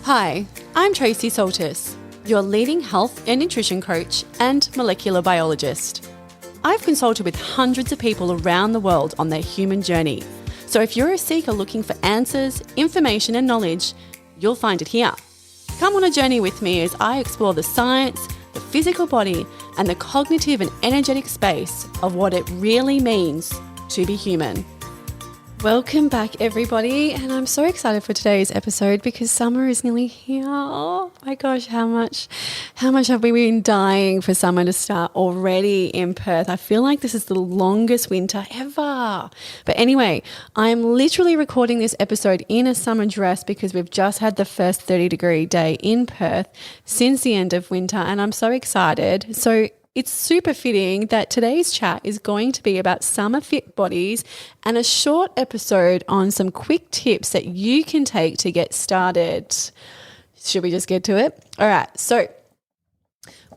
Hi, I'm Tracey Soltis, your leading health and nutrition coach and molecular biologist. I've consulted with hundreds of people around the world on their human journey. So if you're a seeker looking for answers, information and knowledge, you'll find it here. Come on a journey with me as I explore the science, the physical body, and the cognitive and energetic space of what it really means to be human. Welcome back, everybody, and I'm so excited for today's episode because summer is nearly here. Oh my gosh, how much have we been dying for summer to start already in Perth? I feel like this is the longest winter ever. But anyway, I'm literally recording this episode in a summer dress because we've just had the first 30-degree day in Perth since the end of winter, and I'm so excited. So it's super fitting that today's chat is going to be about summer fit bodies and a short episode on some quick tips that you can take to get started. Should we just get to it? All right. So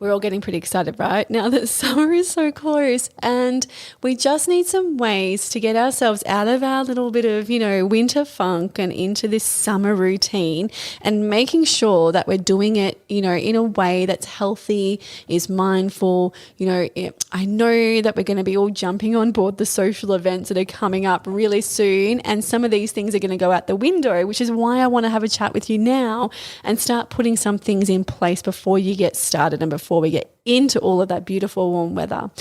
we're all getting pretty excited, right? Now that summer is so close, and we just need some ways to get ourselves out of our little bit of, winter funk and into this summer routine, and making sure that we're doing it, in a way that's healthy, is mindful. I know that we're going to be all jumping on board the social events that are coming up really soon, and some of these things are going to go out the window, which is why I want to have a chat with you now and start putting some things in place before you get started and before we get into all of that beautiful warm weather.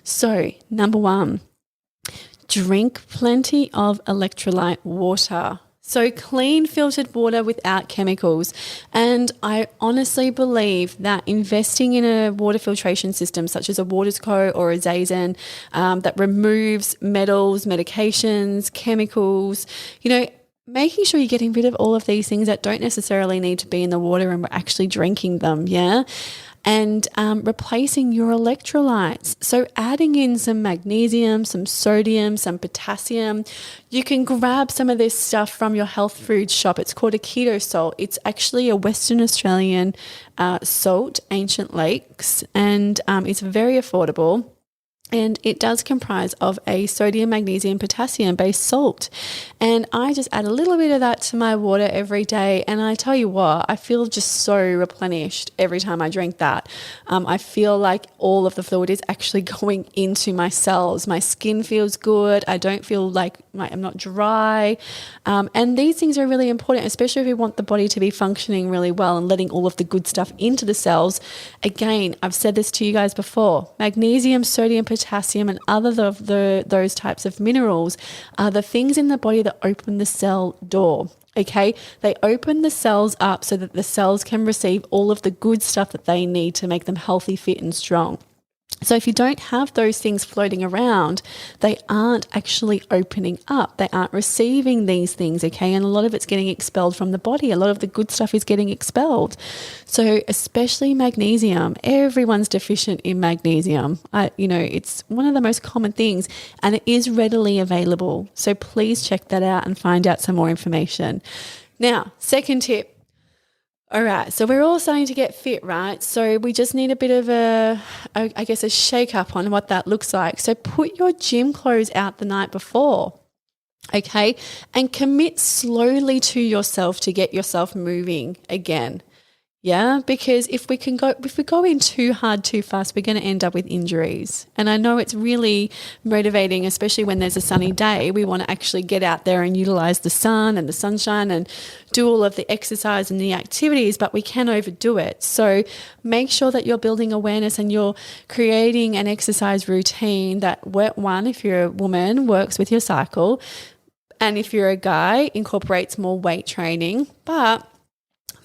So, number one, drink plenty of electrolyte water. So clean filtered water without chemicals. And I honestly believe that investing in a water filtration system such as a Watersco or a Zazen that removes metals, medications, chemicals, making sure you're getting rid of all of these things that don't necessarily need to be in the water and we're actually drinking them, and replacing your electrolytes. So adding in some magnesium, some sodium, some potassium. You can grab some of this stuff from your health food shop. It's called a keto salt. It's actually a Western Australian salt, Ancient Lakes, and it's very affordable. And it does comprise of a sodium, magnesium, potassium-based salt. And I just add a little bit of that to my water every day. And I tell you what, I feel just so replenished every time I drink that. I feel like all of the fluid is actually going into my cells. My skin feels good. I don't feel like I'm not dry. And these things are really important, especially if we want the body to be functioning really well and letting all of the good stuff into the cells. Again, I've said this to you guys before. Magnesium, sodium, potassium and other of those types of minerals are the things in the body that open the cell door. Okay, they open the cells up so that the cells can receive all of the good stuff that they need to make them healthy, fit and strong. So if you don't have those things floating around, they aren't actually opening up. They aren't receiving these things, okay? And a lot of it's getting expelled from the body. A lot of the good stuff is getting expelled. So especially magnesium. Everyone's deficient in magnesium. It's one of the most common things and it is readily available. So please check that out and find out some more information. Now, second tip. All right, so we're all starting to get fit, right? So we just need a bit of a shake up on what that looks like. So put your gym clothes out the night before, okay? And commit slowly to yourself to get yourself moving again. Yeah, because if we go in too hard, too fast, we're going to end up with injuries. And I know it's really motivating, especially when there's a sunny day. We want to actually get out there and utilize the sun and the sunshine and do all of the exercise and the activities, but we can overdo it. So make sure that you're building awareness and you're creating an exercise routine that, one, if you're a woman, works with your cycle. And if you're a guy, incorporates more weight training. But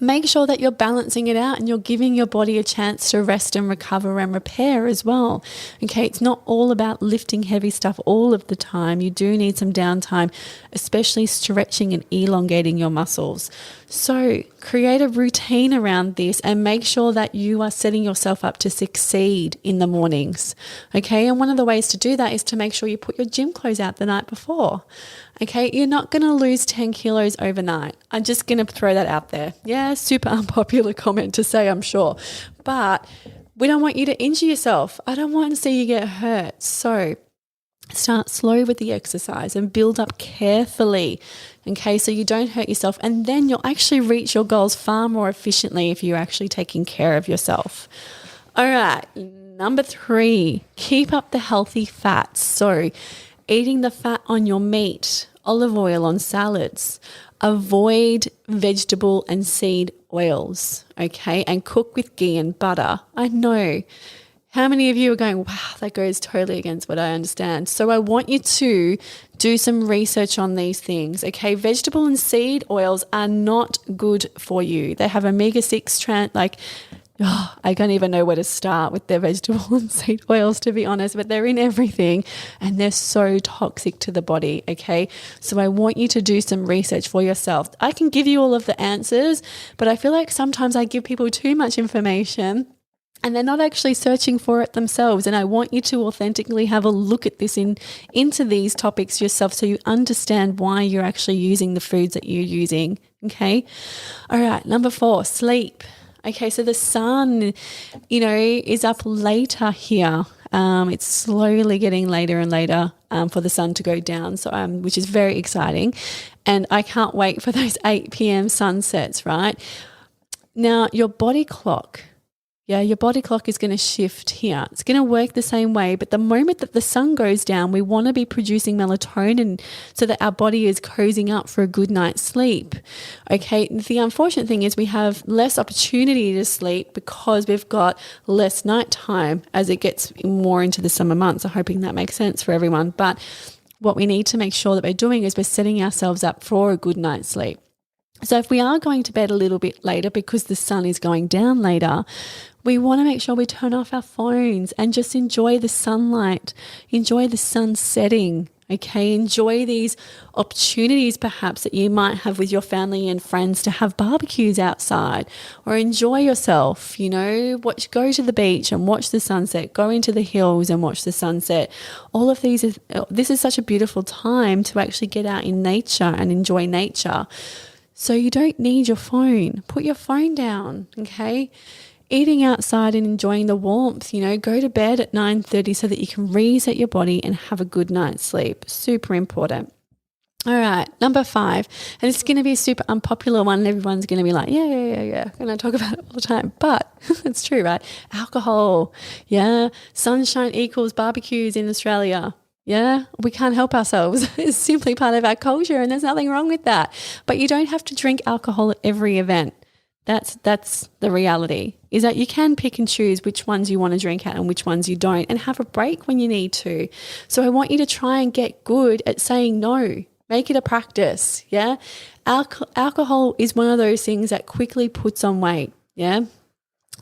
make sure that you're balancing it out and you're giving your body a chance to rest and recover and repair as well. Okay, it's not all about lifting heavy stuff all of the time. You do need some downtime, especially stretching and elongating your muscles. So create a routine around this and make sure that you are setting yourself up to succeed in the mornings. Okay, and one of the ways to do that is to make sure you put your gym clothes out the night before. Okay, you're not going to lose 10 kilos overnight. I'm just going to throw that out there. Yeah, super unpopular comment to say, I'm sure. But we don't want you to injure yourself. I don't want to see you get hurt. So start slow with the exercise and build up carefully Okay, so you don't hurt yourself, and then you'll actually reach your goals far more efficiently if you're actually taking care of yourself. All right, number 3, keep up the healthy fats. So eating the fat on your meat, olive oil on salads, avoid vegetable and seed oils, okay, and cook with ghee and butter. I know. How many of you are going, wow, that goes totally against what I understand? So I want you to do some research on these things, okay? Vegetable and seed oils are not good for you. They have omega-6 I don't even know where to start with their vegetable and seed oils, to be honest, but they're in everything and they're so toxic to the body, okay? So I want you to do some research for yourself. I can give you all of the answers, but I feel like sometimes I give people too much information and they're not actually searching for it themselves. And I want you to authentically have a look at this into these topics yourself so you understand why you're actually using the foods that you're using, okay? All right, number 4, sleep. Okay, so the sun, is up later here. It's slowly getting later and later for the sun to go down, so which is very exciting. And I can't wait for those 8 p.m. sunsets, right? Now, your body clock is going to shift here. It's going to work the same way, but the moment that the sun goes down, we want to be producing melatonin so that our body is cozying up for a good night's sleep. Okay, the unfortunate thing is we have less opportunity to sleep because we've got less nighttime as it gets more into the summer months. I'm hoping that makes sense for everyone. But what we need to make sure that we're doing is we're setting ourselves up for a good night's sleep. So if we are going to bed a little bit later because the sun is going down later, we want to make sure we turn off our phones and just enjoy the sunlight, enjoy the sun setting, okay? Enjoy these opportunities perhaps that you might have with your family and friends to have barbecues outside, or enjoy yourself, go to the beach and watch the sunset, go into the hills and watch the sunset. All of this is such a beautiful time to actually get out in nature and enjoy nature. So you don't need your phone. Put your phone down, okay? Eating outside and enjoying the warmth, go to bed at 9:30 so that you can reset your body and have a good night's sleep. Super important. All right, number 5, and it's going to be a super unpopular one. Everyone's going to be like, yeah. And I talk about it all the time, but it's true, right? Alcohol, yeah. Sunshine equals barbecues in Australia. Yeah, we can't help ourselves. It's simply part of our culture and there's nothing wrong with that. But you don't have to drink alcohol at every event. That's the reality, is that you can pick and choose which ones you want to drink at and which ones you don't, and have a break when you need to. So I want you to try and get good at saying no. Make it a practice, yeah? Alcohol is one of those things that quickly puts on weight, yeah?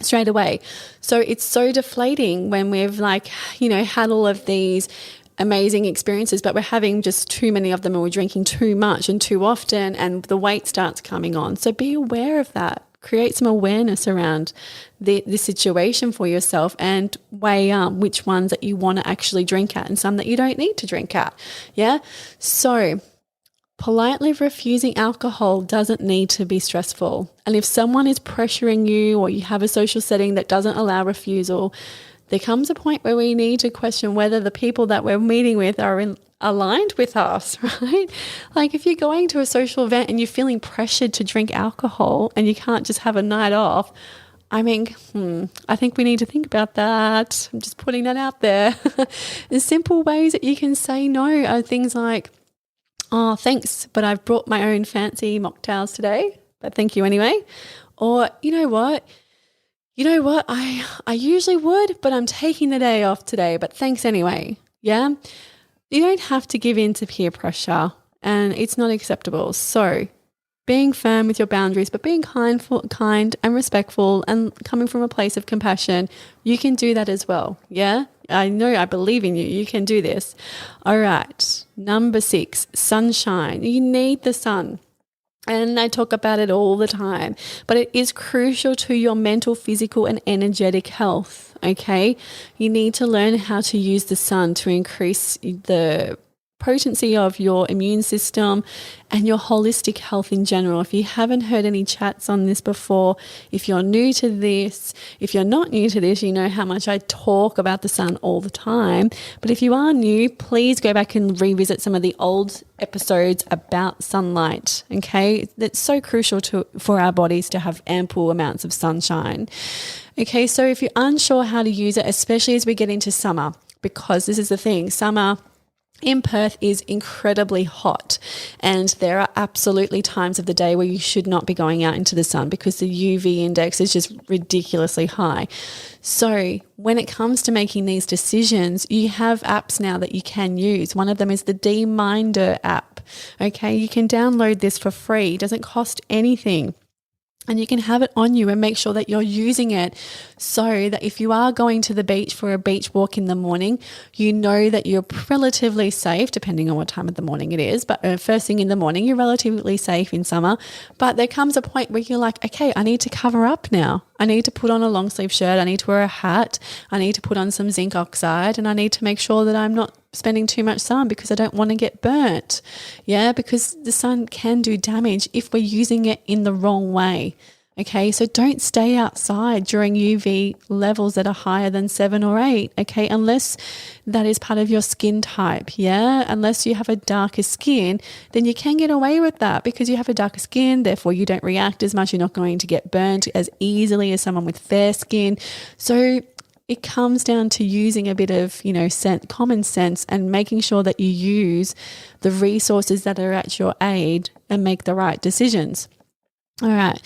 Straight away. So it's so deflating when we've had all of these amazing experiences, but we're having just too many of them and we're drinking too much and too often and the weight starts coming on. So be aware of that. Create some awareness around the situation for yourself and weigh up which ones that you want to actually drink at and some that you don't need to drink at. Yeah. So politely refusing alcohol doesn't need to be stressful. And if someone is pressuring you or you have a social setting that doesn't allow refusal, there comes a point where we need to question whether the people that we're meeting with are aligned with us, right? Like if you're going to a social event and you're feeling pressured to drink alcohol and you can't just have a night off, I think we need to think about that. I'm just putting that out there. The simple ways that you can say no are things like, oh, thanks, but I've brought my own fancy mocktails today, but thank you anyway. Or, you know what, I usually would, but I'm taking the day off today, but thanks anyway. Yeah. You don't have to give in to peer pressure and it's not acceptable. So being firm with your boundaries, but being kind and respectful and coming from a place of compassion, you can do that as well. Yeah. I know, I believe in you. You can do this. All right. Number 6, sunshine. You need the sun. And I talk about it all the time, but it is crucial to your mental, physical, and energetic health, okay? You need to learn how to use the sun to increase the potency of your immune system and your holistic health in general. If you haven't heard any chats on this before, if you're new to this, if you're not new to this, you know how much I talk about the sun all the time. But if you are new, please go back and revisit some of the old episodes about sunlight, okay? It's so crucial for our bodies to have ample amounts of sunshine. Okay, so if you're unsure how to use it, especially as we get into summer, because this is the thing, summer in Perth is incredibly hot, and there are absolutely times of the day where you should not be going out into the sun because the UV index is just ridiculously high. So when it comes to making these decisions, you have apps now that you can use. One of them is the D-Minder app. Okay, you can download this for free. It doesn't cost anything. And you can have it on you and make sure that you're using it so that if you are going to the beach for a beach walk in the morning, you know that you're relatively safe, depending on what time of the morning it is. But first thing in the morning, you're relatively safe in summer. But there comes a point where you're like, okay, I need to cover up now. I need to put on a long sleeve shirt. I need to wear a hat. I need to put on some zinc oxide, and I need to make sure that I'm not spending too much sun because I don't want to get burnt. Yeah, because the sun can do damage if we're using it in the wrong way. Okay, so don't stay outside during UV levels that are higher than 7 or 8, okay, unless that is part of your skin type, yeah? Unless you have a darker skin, then you can get away with that because you have a darker skin, therefore you don't react as much, you're not going to get burnt as easily as someone with fair skin. So it comes down to using a bit of, common sense and making sure that you use the resources that are at your aid and make the right decisions. All right.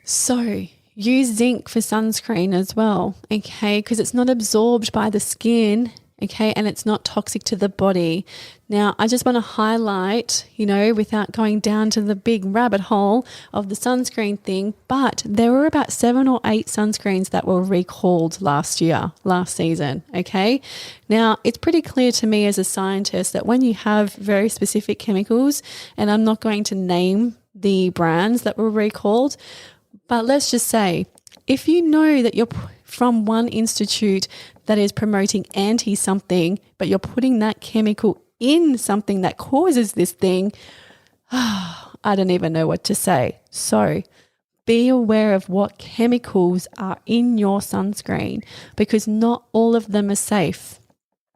So use zinc for sunscreen as well, okay, because it's not absorbed by the skin, okay, and it's not toxic to the body. Now, I just want to highlight, without going down to the big rabbit hole of the sunscreen thing, but there were about 7 or 8 sunscreens that were recalled last season, okay? Now, it's pretty clear to me as a scientist that when you have very specific chemicals, and I'm not going to name the brands that were recalled, but let's just say, if you know that you're from one institute that is promoting anti-something, but you're putting that chemical in something that causes this thing, I don't even know what to say. So be aware of what chemicals are in your sunscreen because not all of them are safe.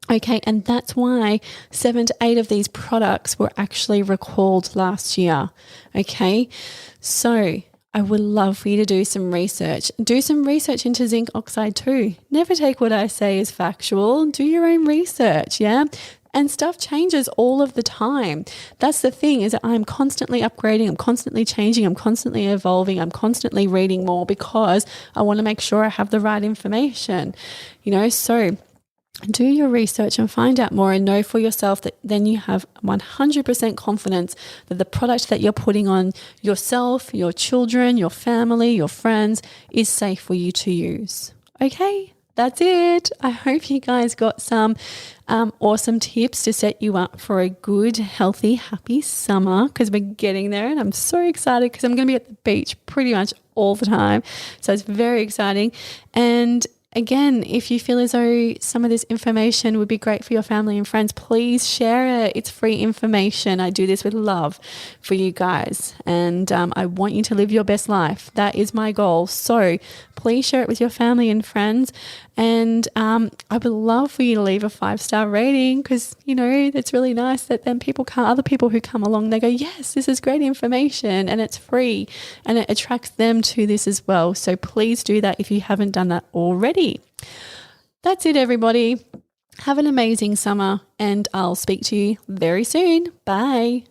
Okay, and that's why 7 to 8 of these products were actually recalled last year. Okay, so I would love for you to do some research. Do some research into zinc oxide too. Never take what I say as factual. Do your own research, yeah? And stuff changes all of the time. That's the thing, is that I'm constantly upgrading, I'm constantly changing, I'm constantly evolving, I'm constantly reading more because I want to make sure I have the right information, so do your research and find out more and know for yourself that then you have 100% confidence that the product that you're putting on yourself, your children, your family, your friends is safe for you to use. Okay, that's it. I hope you guys got some awesome tips to set you up for a good, healthy, happy summer because we're getting there, and I'm so excited because I'm going to be at the beach pretty much all the time. So it's very exciting. And again, if you feel as though some of this information would be great for your family and friends, please share it. It's free information. I do this with love for you guys, and I want you to live your best life. That is my goal. So please share it with your family and friends, and I would love for you to leave a 5-star rating because, it's really nice that then other people who come along, they go, yes, this is great information and it's free, and it attracts them to this as well. So please do that if you haven't done that already. That's it, everybody. Have an amazing summer, and I'll speak to you very soon. Bye.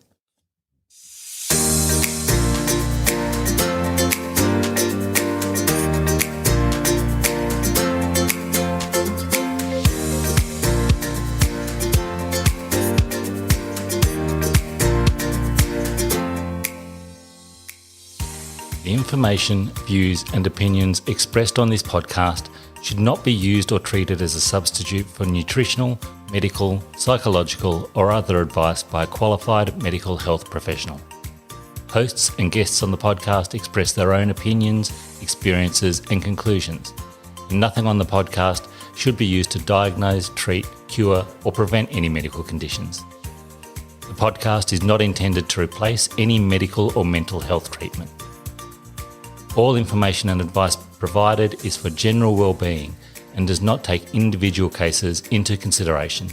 The information, views and opinions expressed on this podcast should not be used or treated as a substitute for nutritional, medical, psychological or other advice by a qualified medical health professional. Hosts and guests on the podcast express their own opinions, experiences and conclusions, and nothing on the podcast should be used to diagnose, treat, cure or prevent any medical conditions. The podcast is not intended to replace any medical or mental health treatment. All information and advice provided is for general well-being and does not take individual cases into consideration.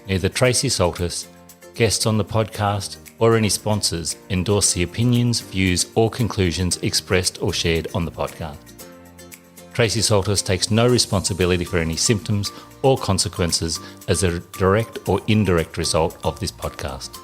Neither Tracey Soltis, guests on the podcast, or any sponsors endorse the opinions, views, or conclusions expressed or shared on the podcast. Tracey Soltis takes no responsibility for any symptoms or consequences as a direct or indirect result of this podcast.